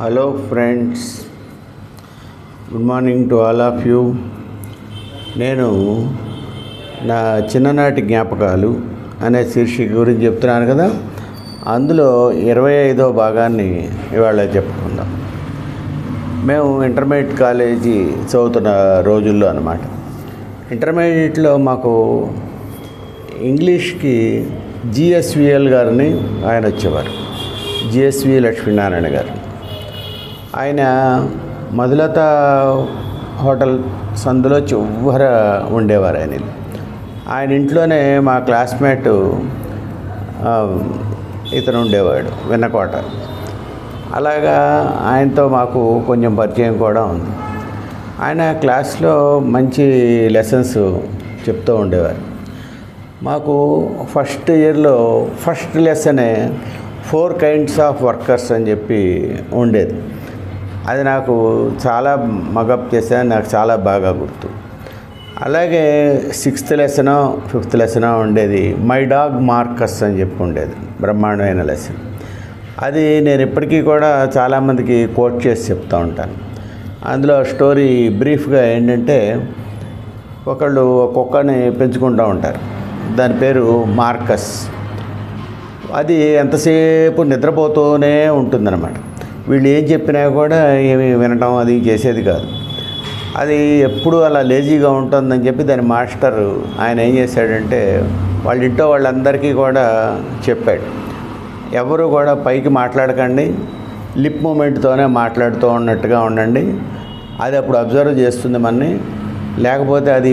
Hello friends, good morning to all of you. నేను నా చిన్ననాటి జ్ఞాపకాలు అనే శీర్షిక గురించి చెప్తున్నాను కదా, అందులో 25వ భాగాన్ని ఇవాళ చెప్పుకుందాం. మేము ఇంటర్మీడియట్ కాలేజీ చదువుతున్న రోజుల్లో అన్నమాట. ఇంటర్మీడియట్లో మాకు ఇంగ్లీష్కి జిఎస్విఎల్ గారిని ఆయన వచ్చేవారు, జిఎస్వి లక్ష్మీనారాయణ గారు. ఆయన మధులత హోటల్ సందులో చివర ఉండేవారు. ఆయన ఇంట్లోనే మా క్లాస్మేట్ ఇతను ఉండేవాడు, వెన్నకోట. అలాగా ఆయనతో మాకు కొంచెం పరిచయం కూడా ఉంది. ఆయన క్లాస్లో మంచి లెసన్స్ చెప్తూ ఉండేవారు. మాకు ఫస్ట్ ఇయర్లో ఫస్ట్ లెసనే 4 kinds ఆఫ్ వర్కర్స్ అని చెప్పి ఉండేది. అది నాకు చాలా మగప్ చేశాను, నాకు చాలా బాగా గుర్తు. అలాగే 6th లెసనో 5th లెసనో ఉండేది, మై డాగ్ మార్కస్ అని చెప్పి ఉండేది, బ్రహ్మాండమైన లెసన్. అది నేను ఇప్పటికీ కూడా చాలామందికి కోట్ చేసి చెప్తూ ఉంటాను. అందులో స్టోరీ బ్రీఫ్గా ఏంటంటే, ఒకళ్ళు కుక్కని పెంచుకుంటూ ఉంటారు, దాని పేరు మార్కస్. అది ఎంతసేపు నిద్రపోతూనే ఉంటుందన్నమాట. వీళ్ళు ఏం చెప్పినా కూడా ఏమి వినటం అది చేసేది కాదు. అది ఎప్పుడు అలా లేజీగా ఉంటుందని చెప్పి దాని మాస్టర్ ఆయన ఏం చేశాడంటే, వాళ్ళ ఇంట్లో వాళ్ళందరికీ కూడా చెప్పాడు, ఎవరు కూడా పైకి మాట్లాడకండి, లిప్ మూమెంట్తోనే మాట్లాడుతూ ఉన్నట్టుగా ఉండండి. అది అప్పుడు అబ్జర్వ్ చేస్తుంది మనని. లేకపోతే అది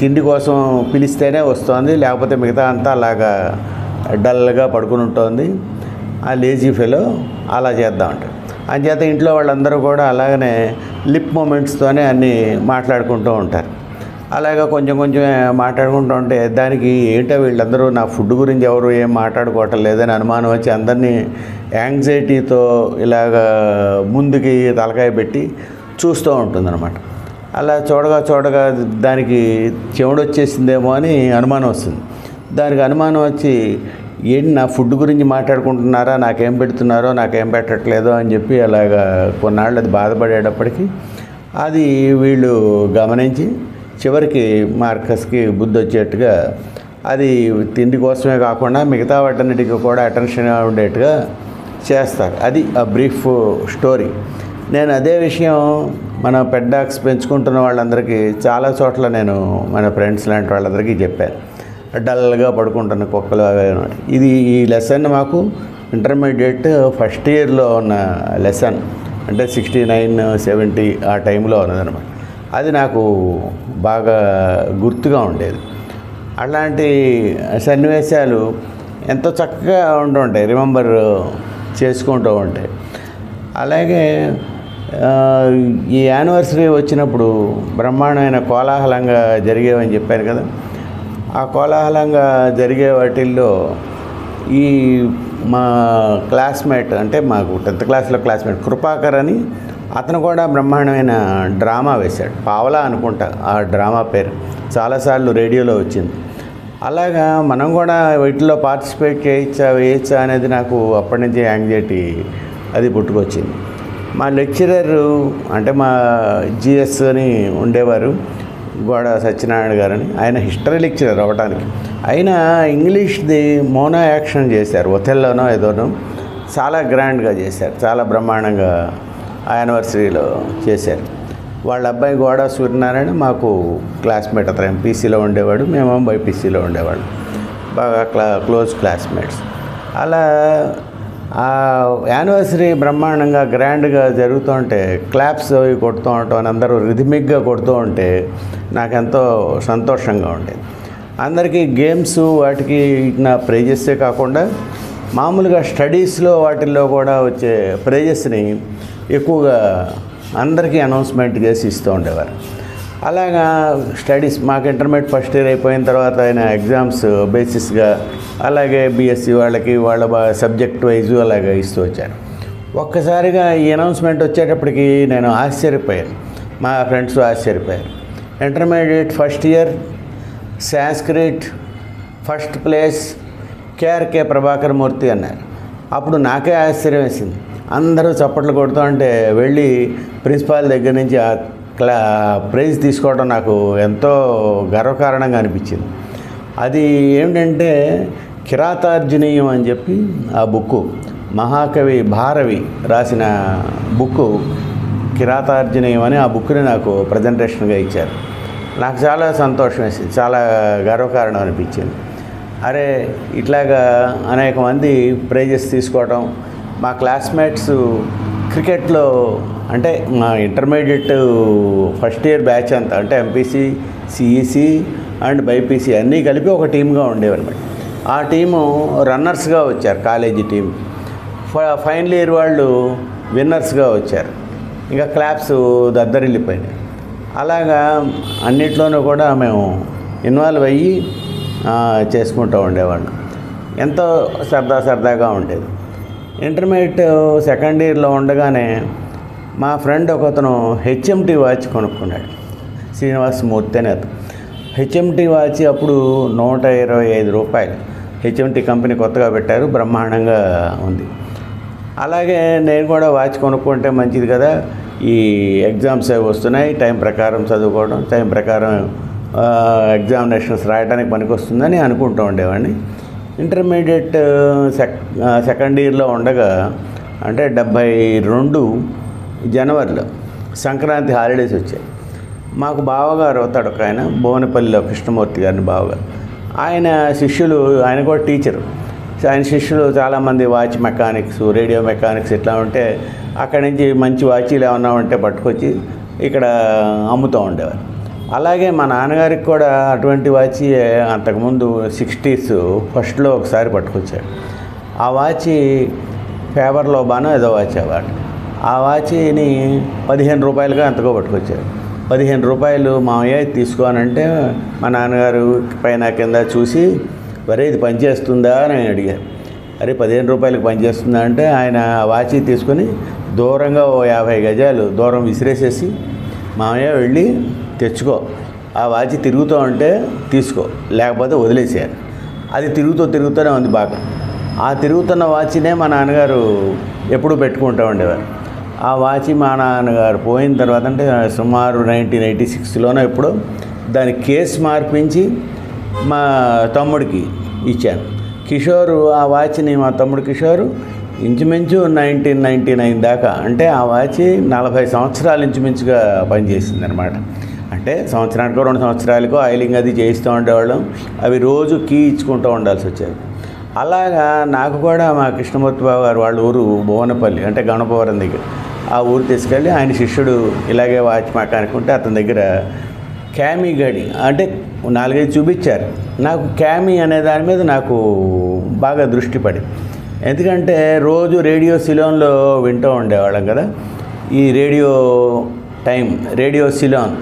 తిండి కోసం పిలిస్తేనే వస్తుంది, లేకపోతే మిగతా అంతా అలాగా డల్గా పడుకుని ఉంటుంది. ఆ లేజీ ఫెలో అలా చేద్దామంటాడు. అంచేత ఇంట్లో వాళ్ళందరూ కూడా అలాగనే లిప్ మూమెంట్స్తోనే అన్నీ మాట్లాడుకుంటూ ఉంటారు. అలాగా కొంచెం కొంచెం మాట్లాడుకుంటూ ఉంటే దానికి ఏంటో వీళ్ళందరూ నా ఫుడ్ గురించి ఎవరు ఏం మాట్లాడుకోవటం లేదని అనుమానం వచ్చి అందరినీ యాంగ్జైటీతో ఇలాగా ముందుకి తలకాయ పెట్టి చూస్తూ ఉంటుందన్నమాట. అలా చూడగా దానికి చెవుడొచ్చేసిందేమో అని అనుమానం వస్తుంది. దానికి అనుమానం వచ్చి, ఏంటి నా ఫుడ్ గురించి మాట్లాడుకుంటున్నారా, నాకేం పెడుతున్నారో నాకేం పెట్టట్లేదో అని చెప్పి అలాగా కొన్నాళ్ళు అది బాధపడేటప్పటికీ అది వీళ్ళు గమనించి చివరికి మార్కస్కి బుద్ధి వచ్చేట్టుగా అది తిండి కోసమే కాకుండా మిగతా వాటన్నిటికీ కూడా అటెన్షన్గా ఉండేట్టుగా చేస్తారు. అది ఆ బ్రీఫ్ స్టోరీ. నేను అదే విషయం మన పెట్ డాగ్స్ పెంచుకుంటున్న వాళ్ళందరికీ చాలా చోట్ల నేను మన ఫ్రెండ్స్ లాంటి వాళ్ళందరికీ చెప్పాను, డల్గా పడుకుంటున్న కుక్కలు అవే. ఇది ఈ లెసన్ మాకు ఇంటర్మీడియట్ ఫస్ట్ ఇయర్లో ఉన్న లెసన్, అంటే 69, 70 ఆ టైంలో ఉన్నదన్నమాట. అది నాకు బాగా గుర్తుగా ఉండేది. అలాంటి సన్నివేశాలు ఎంతో చక్కగా ఉంటుంటాయి, రిమెంబర్ చేసుకుంటూ ఉంటాయి. అలాగే ఈ యానివర్సరీ వచ్చినప్పుడు బ్రహ్మాండమైన కోలాహలంగా జరిగేవని చెప్పాను కదా. ఆ కోలాహలంగా జరిగే వాటిల్లో ఈ మా క్లాస్మేట్, అంటే మాకు 10th క్లాస్లో క్లాస్మేట్ కృపాకర్ అని, అతను కూడా బ్రహ్మాండమైన డ్రామా వేశాడు. పావలా అనుకుంటా ఆ డ్రామా పేరు, చాలాసార్లు రేడియోలో వచ్చింది. అలాగా మనం కూడా వీటిలో పార్టిసిపేట్ వేయచ్చా అనేది నాకు అప్పటి నుంచి యాంగ్జైటీ అది పుట్టుకొచ్చింది. మా లెక్చరర్, అంటే మా జిఎస్ అని ఉండేవారు, గోడ సత్యనారాయణ గారని, ఆయన హిస్టరీ లెక్చరర్ అవ్వటానికి. ఆయన ఇంగ్లీష్ది మోనో యాక్షన్ చేశారు, ఒథెల్లోనో ఏదోనో, చాలా గ్రాండ్గా చేశారు, చాలా బ్రహ్మాండంగా యానివర్సరీలో చేశారు. వాళ్ళ అబ్బాయి గోడ సూర్యనారాయణ మాకు క్లాస్మేట్, అతను ఎంపీసీలో ఉండేవాడు, మేము బైపీసీలో ఉండేవాడు, బాగా క్లోజ్ క్లాస్మేట్స్. అలా ఆ యానివర్సరీ బ్రహ్మాండంగా గ్రాండ్గా జరుగుతూ ఉంటే క్లాప్స్ అవి కొడుతూ ఉంటాం అని అందరూ రిథమిక్గా కొడుతూ ఉంటే నాకెంతో సంతోషంగా ఉండేది. అందరికీ గేమ్స్ వాటికి నా ప్రైజెస్సే కాకుండా మామూలుగా స్టడీస్లో వాటిల్లో కూడా వచ్చే ప్రైజెస్ని ఎక్కువగా అందరికీ అనౌన్స్మెంట్ చేసి ఇస్తూ ఉండేవారు. అలాగా స్టడీస్ మాకు ఇంటర్మీడియట్ ఫస్ట్ ఇయర్ అయిపోయిన తర్వాత ఆయన ఎగ్జామ్స్ బేసిస్గా, అలాగే బీఎస్సీ వాళ్ళకి వాళ్ళ సబ్జెక్ట్ వైజు అలాగే ఇస్తూ వచ్చారు. ఒక్కసారిగా ఈ అనౌన్స్మెంట్ వచ్చేటప్పటికి నేను ఆశ్చర్యపోయాను, మా ఫ్రెండ్స్ ఆశ్చర్యపోయారు. Intermediate first year Sanskrit first place KRK Prabhakar Murthy అన్నారు. అప్పుడు నాకే ఆశ్చర్యం వేసింది. అందరూ చప్పట్లు కొడుతూ ఉంటే వెళ్ళి ప్రిన్సిపాల్ దగ్గర నుంచి ఆ ప్రైజ్ తీసుకోవడం నాకు ఎంతో గర్వకారణంగా అనిపించింది. అది ఏమిటంటే కిరాతార్జునీయం అని చెప్పి ఆ బుక్కు మహాకవి భారవి రాసిన బుక్కు కిరాతార్జునీయం అని ఆ బుక్ని నాకు ప్రజెంటేషన్గా ఇచ్చారు. నాకు చాలా సంతోషం వేసింది, చాలా గర్వకారణం అనిపించింది. అరే ఇట్లాగా అనేక మంది ప్రైజెస్ తీసుకోవడం, మా క్లాస్మేట్స్ క్రికెట్లో అంటే మా ఇంటర్మీడియట్ ఫస్ట్ ఇయర్ బ్యాచ్ అంతా అంటే ఎంపీసీ, సిఈసి అండ్ బైపీసీ అన్నీ కలిపి ఒక టీమ్గా ఉండేవన్నమాట. ఆ టీము రన్నర్స్గా వచ్చారు, కాలేజీ టీం. ఫైనల్ ఇయర్ వాళ్ళు విన్నర్స్గా వచ్చారు. ఇంకా క్లాప్స్ దద్దరిల్లిపోయినాయి. అలాగా అన్నిట్లోనూ కూడా మేము ఇన్వాల్వ్ అయ్యి చేసుకుంటూ ఉండేవాళ్ళం. ఎంతో సరదాగా ఉండేది. ఇంటర్మీడియట్ సెకండ్ ఇయర్లో ఉండగానే మా ఫ్రెండ్ ఒకతను హెచ్ఎంటీ వాచ్ కొనుక్కున్నాడు. శ్రీనివాసమూర్తి అని అతను. హెచ్ఎంటీ వాచ్ అప్పుడు 125 రూపాయలు. హెచ్ఎంటీ కంపెనీ కొత్తగా పెట్టారు, బ్రహ్మాండంగా ఉంది. అలాగే నేను కూడా వాచ్ కొనుక్కుంటే మంచిది కదా, ఈ ఎగ్జామ్స్ అవి వస్తున్నాయి, టైం ప్రకారం చదువుకోవడం, టైం ప్రకారం ఎగ్జామినేషన్స్ రాయడానికి పనికొస్తుందని అనుకుంటూ ఉండేవాడిని. ఇంటర్మీడియట్ సెకండ్ ఇయర్లో ఉండగా అంటే 72 జనవరిలో సంక్రాంతి హాలిడేస్ వచ్చాయి. మాకు బావగారు అవుతాడు ఒక ఆయన, భువనపల్లిలో కృష్ణమూర్తి గారిని బావగారు. ఆయన శిష్యులు, ఆయన కూడా టీచరు. ఆయన శిష్యులు చాలామంది వాచ్ మెకానిక్స్, రేడియో మెకానిక్స్ ఇట్లా ఉంటే అక్కడి నుంచి మంచి వాచీలు ఏమన్నా ఉంటే పట్టుకొచ్చి ఇక్కడ అమ్ముతూ ఉండేవారు. అలాగే మా నాన్నగారికి కూడా అటువంటి వాచి అంతకుముందు 60s ఫస్ట్లో ఒకసారి పట్టుకొచ్చాడు. ఆ వాచి ఫేవర్లో బానో ఏదో వాచ్ అవాడు. ఆ వాచిని 15 రూపాయలుగా ఎంతకో పట్టుకొచ్చాడు. 15 రూపాయలు మామయ్య తీసుకోనంటే మా నాన్నగారు పైన కింద చూసి, వరే ఇది పనిచేస్తుందా అని అడిగారు. అరే 15 రూపాయలకు పనిచేస్తుందా అంటే ఆయన ఆ వాచి తీసుకొని దూరంగా 50 గజాలు దూరం విసిరేసేసి, మామయ్య వెళ్ళి తెచ్చుకో, ఆ వాచి తిరుగుతూ ఉంటే తీసుకో, లేకపోతే వదిలేసేయాలి. అది తిరుగుతూనే ఉంది బాగా. ఆ తిరుగుతున్న వాచినే మా నాన్నగారు ఎప్పుడూ పెట్టుకుంటూ ఉండేవారు. ఆ వాచి మా నాన్నగారు పోయిన తర్వాత అంటే సుమారు 1986లోనో ఎప్పుడో దాని కేసు మార్పించి మా తమ్ముడికి ఇచ్చాను. కిషోరు ఆ వాచ్ని, మా తమ్ముడు కిషోరు ఇంచుమించు 1999 దాకా, అంటే ఆ వాచి 40 సంవత్సరాలు ఇంచుమించుగా పనిచేసింది అనమాట. అంటే సంవత్సరానికో 2 సంవత్సరాలకో ఆయిలింగ్ అది చేయిస్తూ ఉండేవాళ్ళం. అవి రోజు కీ ఇచ్చుకుంటూ ఉండాల్సి వచ్చేది. అలాగా నాకు కూడా మా కృష్ణమూర్తి బాబు గారు వాళ్ళ ఊరు భువనపల్లి, అంటే గణపవరం దగ్గర, ఆ ఊరు తీసుకెళ్ళి ఆయన శిష్యుడు ఇలాగే వాచ్ మెకానిక్ ఉంటే అతని దగ్గర క్యామీ గడి అంటే 4-5 చూపించారు. నాకు క్యామీ అనే దాని మీద నాకు బాగా దృష్టి పడింది. ఎందుకంటే రోజు రేడియో సిలోన్లో వింటూ ఉండేవాళ్ళం కదా, ఈ రేడియో సిలోన్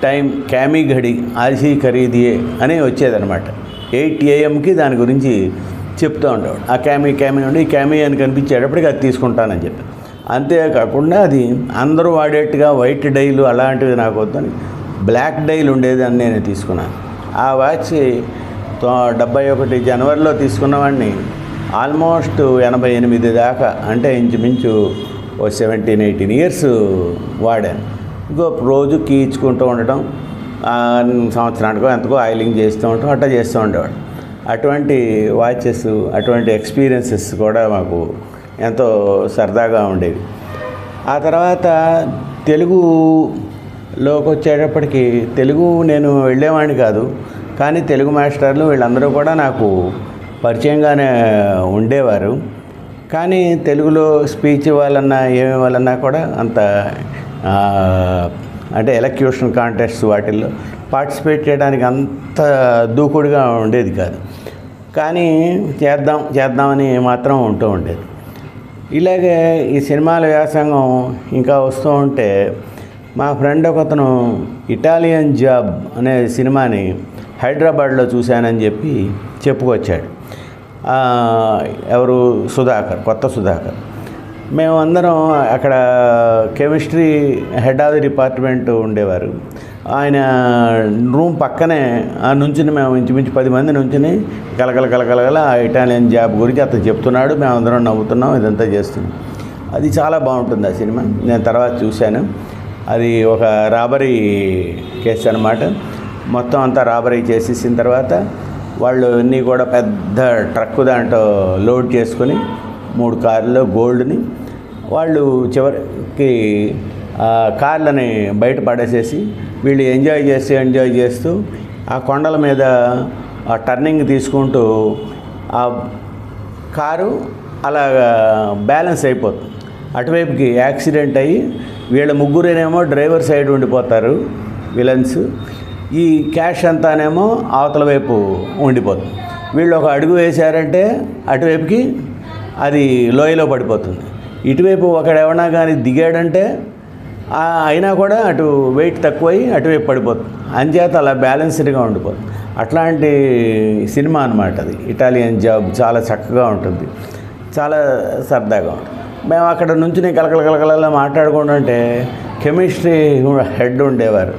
టైం క్యామీ గడి ఆల్సీ ఖరీదియే అని వచ్చేదనమాట. 8 AM దాని గురించి చెప్తూ ఉండేవాడు. ఆ క్యామీ ఉండి ఈ క్యామీ అని కనిపించేటప్పటికి అది తీసుకుంటానని చెప్పి. అంతేకాకుండా అది అందరూ వాడేట్టుగా వైట్ డైలు అలాంటివి నాకు వద్దని బ్లాక్ డైల్ ఉండేది అని నేను తీసుకున్నాను. ఆ వాచ్ 71 జనవరిలో తీసుకున్నవాడిని ఆల్మోస్ట్ 88 దాకా, అంటే ఇంచుమించు 17-18 ఇయర్స్ వాడాను. ఇంకో రోజు కీ ఇచ్చుకుంటూ ఉండటం, సంవత్సరానికో ఎంతకో ఆయిలింగ్ చేస్తూ ఉండటం, అట్లా చేస్తూ ఉండేవాడు. అటువంటి వాచెస్, అటువంటి ఎక్స్పీరియన్సెస్ కూడా మాకు ఎంతో సరదాగా ఉండేవి. ఆ తర్వాత తెలుగులోకి వచ్చేటప్పటికి తెలుగు నేను వెళ్ళేవాడిని కాదు, కానీ తెలుగు మాస్టర్లు వీళ్ళందరూ కూడా నాకు పరిచయంగానే ఉండేవారు. కానీ తెలుగులో స్పీచ్ ఇవ్వాలన్నా ఏమి ఇవ్వాలన్నా కూడా అంత అంటే ఎలక్యూషన్ కాంటెస్ట్ వాటిల్లో పార్టిసిపేట్ చేయడానికి అంత దూకుడుగా ఉండేది కాదు. కానీ చేద్దామని మాత్రం ఉంటూ ఉండేది. ఇలాగే ఈ సినిమాల వ్యాసంగం ఇంకా వస్తూ ఉంటే మా ఫ్రెండ్ ఒకతను ఇటాలియన్ జాబ్ అనే సినిమాని హైదరాబాద్లో చూశానని చెప్పి చెప్పుకొచ్చాడు. ఎవరు? కొత్త సుధాకర్. మేమందరం అక్కడ chemistry head of the department ఉండేవారు. ఆయన రూమ్ పక్కనే నుంచుని మేము ఇంచుమించు 10 మంది నుంచుని కలకల ఆ ఇటాలియన్ జాబ్ గురించి అతను చెప్తున్నాడు, మేమందరం నవ్వుతున్నాం, ఇదంతా చేస్తున్నాం. అది చాలా బాగుంటుంది ఆ సినిమా. నేను తర్వాత చూశాను. అది ఒక రాబరీ కేసు అనమాట. మొత్తం అంతా రాబరీ చేసేసిన తర్వాత వాళ్ళు అన్నీ కూడా పెద్ద ట్రక్కు దాంట్లో లోడ్ చేసుకొని 3 కార్లలో గోల్డ్ని వాళ్ళు చివరికి కార్లని బయట పడేసేసి వీళ్ళు ఎంజాయ్ చేస్తూ ఆ కొండల మీద ఆ టర్నింగ్ తీసుకుంటూ ఆ కారు అలాగా బ్యాలెన్స్ అయిపోతుంది. అటువైపుకి యాక్సిడెంట్ అయ్యి వీళ్ళ ముగ్గురేనేమో డ్రైవర్ సైడ్ ఉండిపోతారు విలన్స్. ఈ క్యాష్ అంతానేమో అవతల వైపు ఉండిపోతుంది. వీళ్ళు ఒక అడుగు వేశారంటే అటువైపుకి అది లోయలో పడిపోతుంది. ఇటువైపు ఒకడెవనా కానీ దిగాడంటే అయినా కూడా అటు వెయిట్ తక్కువై అటువైపు పడిపోతుంది. అంచేత అలా బ్యాలెన్స్డ్గా ఉండిపోతుంది. అట్లాంటి సినిమా అనమాట అది. ఇటాలియన్ జాబ్ చాలా చక్కగా ఉంటుంది, చాలా సరదాగా ఉంటుంది. మేము అక్కడ నుంచి కలకల మాట్లాడుకుంటుంటే కెమిస్ట్రీ హెడ్ ఉండేవారు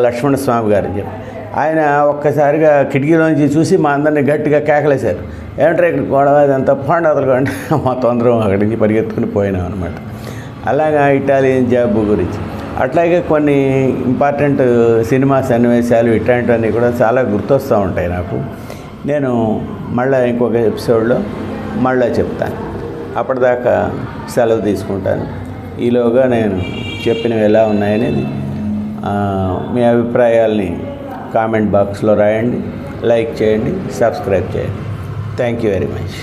లక్ష్మణ స్వామి గారు అని చెప్పి. ఆయన ఒక్కసారిగా కిటికీలోంచి చూసి మా అందరినీ గట్టిగా కేకలేశారు. ఏమంటారు ఇక్కడ గొడవ ఇదంతా పండు అదలుకోండి. మొత్తం అందరం అక్కడి నుంచి పరిగెత్తుకుని పోయినాం అనమాట. అలాగా ఇటాలియన్ జాబ్ గురించి. అట్లాగే కొన్ని ఇంపార్టెంట్ సినిమా సన్నివేశాలు ఇట్లాంటివన్నీ కూడా చాలా గుర్తొస్తూ ఉంటాయి నాకు. నేను మళ్ళీ ఇంకొక ఎపిసోడ్లో మళ్ళీ చెప్తాను. అప్పటిదాకా సెలవు తీసుకుంటాను. ఈలోగా నేను చెప్పినవి ఎలా ఉన్నాయనేది మీ అభిప్రాయాల్ని కామెంట్ బాక్స్లో రాయండి, లైక్ చేయండి, సబ్స్క్రైబ్ చేయండి. Thank you very much.